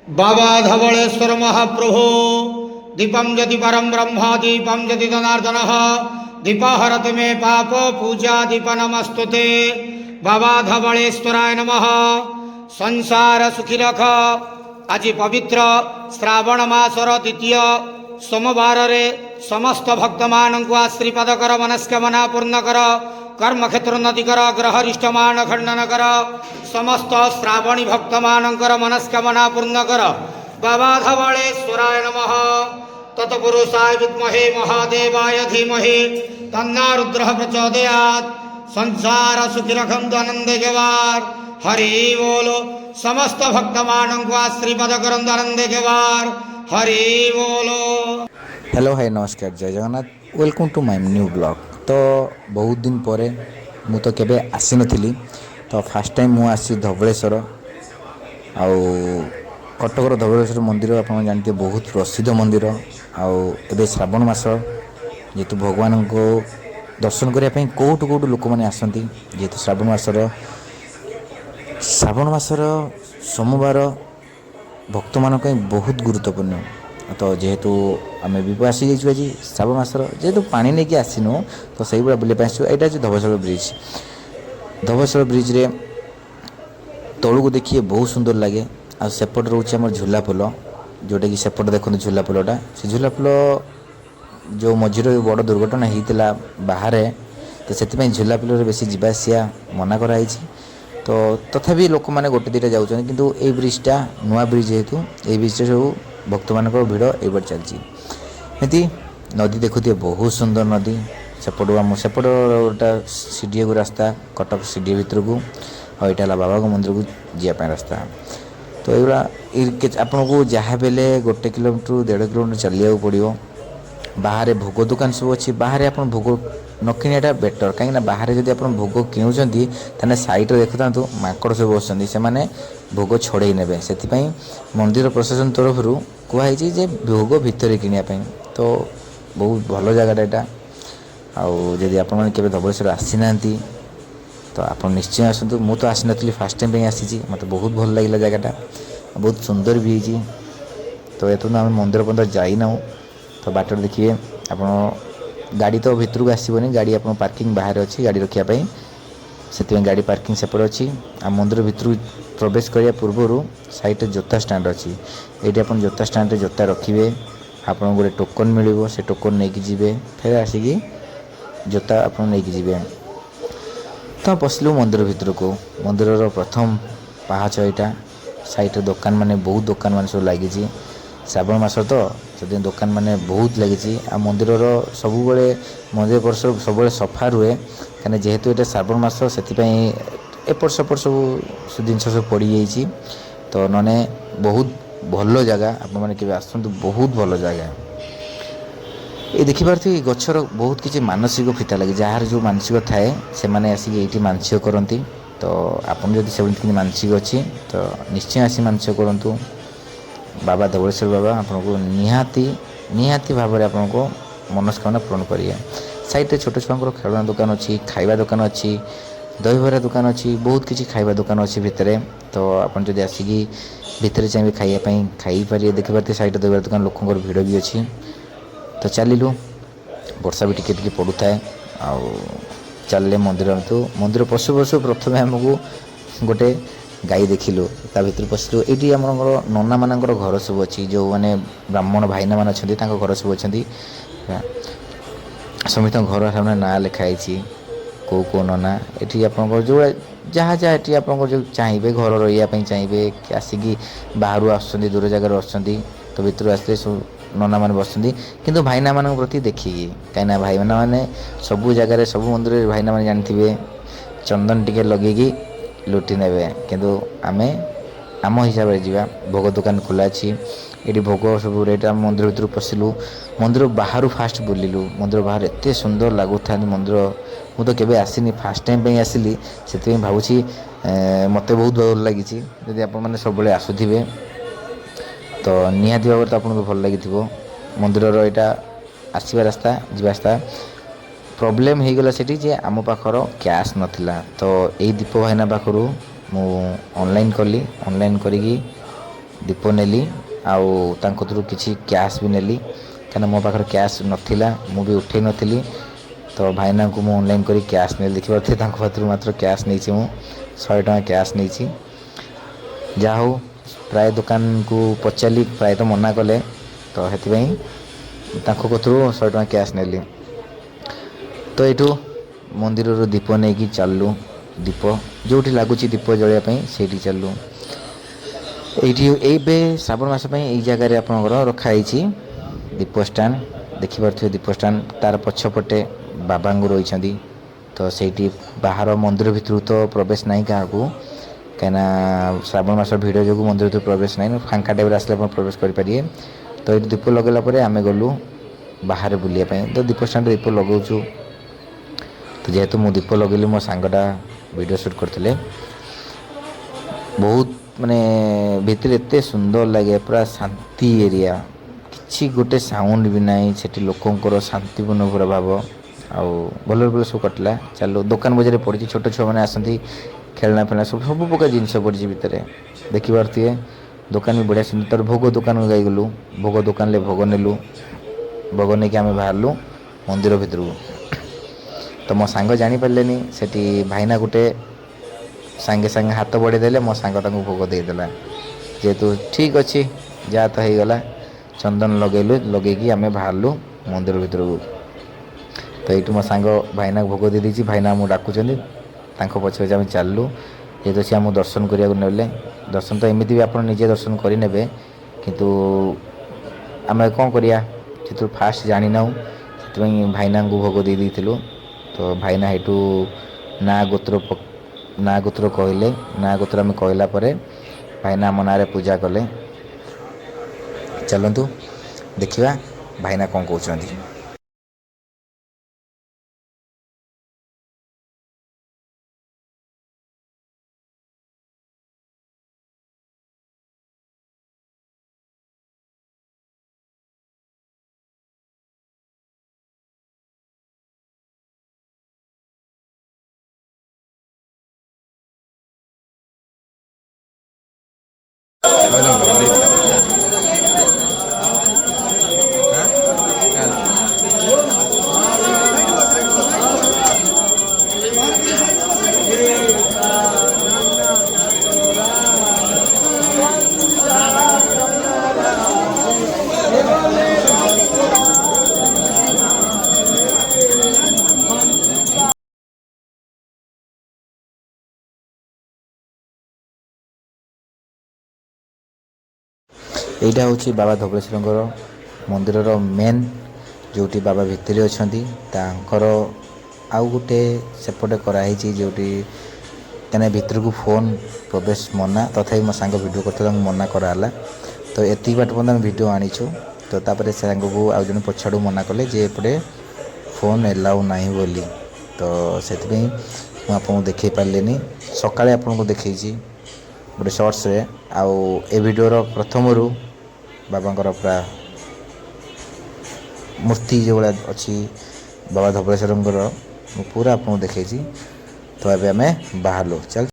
बाबा धवलेश्वर महाप्रभु दीपं यदि परम ब्रह्म दीपं यदि जनार्दन दीपहरति मे पाप पूजा दीप नमस्तुते। बाबा धवलेश्वराय नमः। संसार सुखी रख। आज पवित्र श्रावण मासर द्वितीय सोमवार रे समस्त भक्त मानक आश्रीपाद कर, मनस्कामना पूर्ण कर, कर्म क्षेत्र उन्नति कर, ग्रहरिष्ट मान खंडन कर, समस्त श्रावणी भक्त मानकर मनस्कामना पूर्ण कर। बाबा धवलेश्वराय नमः। तत्पुरुषाय विद्महे महादेवाय धीमहि तन्नो रुद्रः प्रचोदयात्। संसार सुखी रखंतु आनंद जवार। हरि बोलो। समस्त भक्त मानक आशीर्वाद करंतु आनंद जवार। हरि बोलो। हेलो हाय नमस्कार जय Jagannath. Welcome to my new blog. तो बहुत दिन पर मु तो केबे आसी नथिली, तो फास्ट टाइम मु आसी धवलेश्वर आउ कटकर धवलेश्वर मंदिर आप जानते बहुत प्रसिद्ध मंदिर। आउ एबे श्रावण मास जेतु भगवान को दर्शन करने कौटू कौटू लोक मैंने आसती, जेहेतु श्रावण मासर सोमवार भक्त मान बहुत गुरुत्वपूर्ण। तो जेहेतु आम भी आसी जाइए आज श्रावण मासर जेहेतु पानी नहीं कि आसीनु, तो सही भाया बुले यहाँ हूँ धवलेश्वर ब्रिज। धवलेश्वर ब्रिज रे तलू को देखिए बहुत सुंदर लगे। आ सेपट रोचे आम झूला पोल, जोटा कि सेपट देखते झूला पोलटा, से झूला पोल जो मझीरे बड़ दुर्घटना होता बाहर, तो से झूला पोल बेसी जावासिया मना कराई। तो तथापि लोक मैंने गोटे दुटा जाऊँ, कितु ये ब्रिजटा नुआ ब्रिज जेहेतु ये ब्रिज सब भक्त मान भिड़ ये चलती। नदी देखुए बहुत सुंदर नदी। सेपट आम सेपट गोटा सीढ़ी को रास्ता कटक सीढ़ी भितर को, और यहाँ बाबा मंदिर को जावाई रास्ता। तो युवा आपन को जहाँ बेले 1 किलोमीटर 1.5 किलोमीटर चलिया पड़ो। बाहर भोग दुकान सब अच्छी, बाहर आप भोग न किणा बेटर, कहीं बाहर जब आप भोग किणुंट ताने सैड्रे देखुता माकड़ सब बसती, से भोग छड़े ने से मंदिर प्रशासन तरफ कहुई जे भोग भितर किणापी। तो बहुत भल जगटा यहाँ। आदि आप धवलेश्वर आसी ना तो आप निश्चय आसतु। मु तो आसी नी फास्ट टाइम आसी, मत बहुत भल लगे जगटा, बहुत सुंदर भी है। तो ये आम मंदिर पर्यटन जाइना। तो बाट देखिए आप गाड़ी तो भितर को आसबनी, गाड़ी आप पार्किंग बाहर अच्छी गाड़ी रखापी, से गाड़ी पार्किंग सेपट अच्छी। आ मंदिर भितर प्रवेश करने पूर्व साइड जोता स्टैंड अच्छी, ये आप जोता स्टैंड जोता रखिए, आप गोटे टोकन मिल से टोकन नहीं कि जी, फिर आसिकी जोता आप नहीं जी। तो पशिलु मंदिर भितर को। मंदिर प्रथम पाहाच यहाँ साइड दुकान माने बहुत दुकान मान सब लगी। श्रावण मास तो से दुकान माने बहुत लगी। आ मंदिर सब मंदिर परिसर सब सफा रुहे, कहीं जेहेतु ये श्रावण मास से एपट सेपट सब जिन सब पड़ जाइए। तो नने बहुत भल जगह, आपने आसतु, बहुत भल जगह। ये देखिपे गचर बहुत किसी मानसिक फिता लगे, जार जो मानसिक थाए से मैंने आसिक ये मानसिक करती। तो आपन जदि से मानसिक अच्छी तो निश्चय आसी मानसिक करूँ। बाबा धवलेश्वर बाबा आपको निहाती भाव में आपको मनस्कामना पूर्ण करिए। साइड छोट छुआ खेलना दुकान अच्छी, खाइबा दुकान अच्छी, दहीबरा दुकान अच्छी, बहुत किसी खाइबा दुकान अच्छी भितर। तो आपन जदि आसिकी भितर चाहिए खाइबापी खाईपारे। देखिपारे साइड दहीबरा दुकान लोक भिड़ भी अच्छी। तो चलू वर्षा भी टिके पड़ू थाए। चलले मंदिर। तो मंदिर पशु पशु प्रथम आमको गोटे गाई देखिलु, ता भीतर पशिलु। ये आम नना मान घर सब अच्छी, जो मैंने ब्राह्मण भाईना मान अच्छा घर सब अच्छा, समित घर सामने ना लिखाई कौ कौ नना। ये आप जो जहाँ जहाँ ये आप जो चाहिए घर रही चाहिए, आसिकी बाहर आस दूर जगार आस, तो भीतर आसते सब नना मैंने बसती। किंतु भाईना मान प्रति देखिए, कहीं भाईना मैंने सबू जगार सब मंदिर भाईना मैंने जानते चंदन टिके लगे लुटि ने, किंतु आमे आम हिसाब से जावा। भोग दुकान खोला अच्छी, ये भोग सब रेट। आम मंदिर भर पशिलु, मंदिर बाहर फास्ट बुलिलु। मंदिर बाहर एत सुंदर लगुता मंदिर। मु तो केबे आसीनी, फास्ट टाइम आसिली, से भावुँ मत बहुत भल लगी। जदि आप सब आसुवे तो निहाती भाव तो आपको भल लगी। मंदिर यहाँ आसवा रास्ता जा रास्ता प्रॉब्लम हो गला से आम पाखर कैश नथिला। तो यही दीप भाईना पाखर मु ऑनलाइन कली, ऑनलाइन करी दीप नेली आउ तांको किसी कैश भी नेली क्या मो पाखे कैश नथिला मु भी उठे नी तो भाईना को मुझे ऑनलाइन करी कैश नहीं देखिए पाखर मात्र कैश नहीं 100 टଙ୍କା कैश नहीं जा हो प्राय दुकान को पचारि प्राय तो मना कले तो से कतरू 100 टଙ୍କା कैश नेली तो यू मंदिर दीप नहीं कि चलू दीप जो लगुच दीप जलियापाई से चलू ये श्रावण मास यही जगार आप रखाई दीप स्टैंड देखिपे दीप स्टैंड तार पछपटे बाबा रही तो से बाहर मंदिर भितर तो प्रवेश नहीं क्या कहीं श्रावण मास भिड़ जो मंदिर भीतर प्रवेश नहीं फांका टाइम आसले प्रवेश करेंगे तो ये दीप लगेगा आम गलु बाहर बुलापाई तो दीप स्टैंड दीप लगाऊँ तो जेहेतु मु दीप लगेली मो सांगटा वीडियो शूट करते बहुत माने भितर एत सुंदर लगे पूरा शांति एरिया किसी गोटे साउंड भी नहीं सेठी लोकंर शांतिपूर्ण पूरा भाव आउ भल भल सब कटला चलो दुकान बजार पड़ी छोट छुआ मैंने आसती खेलना फेलना सब सब प्रकार जिनस पड़ी भितर देखिपे दुकान भी बढ़िया सुंदर भोग दुकान गई गलु भोग दुकान ले भोग नेलु भोग नहीं आम बाहरलु मंदिर भितर तो मो सांग जापारे सेठी भाईना गोटे सांगे सांगे हाथ बढ़ेदेले मो सांग भोग देदेला जेहेतु ठीक अच्छे जहाँ तो हो गला चंदन लगेलु लगे आम बाहरलु मंदिर भितर तो ये मो सांग भाईना भोग दे दी भाईना आम डाकुचंदी पछे पछे आम चलू जेहेतु सी आम दर्शन करा ने दर्शन तो एमती भी आप निजे दर्शन करे किंतु आम कौन करिया जेहेतु फास्ट जानी ना से भाईना को भोग दे देलु तो भाईना हेटू ना गोत्र कहले ना गोत्र आम कहला भाईना आम ना पूजा कले चलतु देखा भाईना कौन कहते यहाँ हूँ बाबा धवलेश्वर मंदिर मेन जोटी बाबा भितर अच्छा आउ गोटे सेपटे कराई जो कहीं भितर को फोन प्रवेश मना तथापि मो सांग वीडियो करते मना कराला तो एति बाट पर्यटन वीडियो आनीचु तो तापर सांग को आउ जन पछाड़ू मना कले जे एपटे फोन एलाउ नहीं बोली तो से आपको देखी पारे सकाଳେ आपको देखी गोटे शॉर्ट्स रे आउ ए वीडियो प्रथम बाबांकर पूरा मूर्ति जो भाया अच्छी बाबा धवलेश्वर पूरा आपको देखी तो अभी आम बाहर चल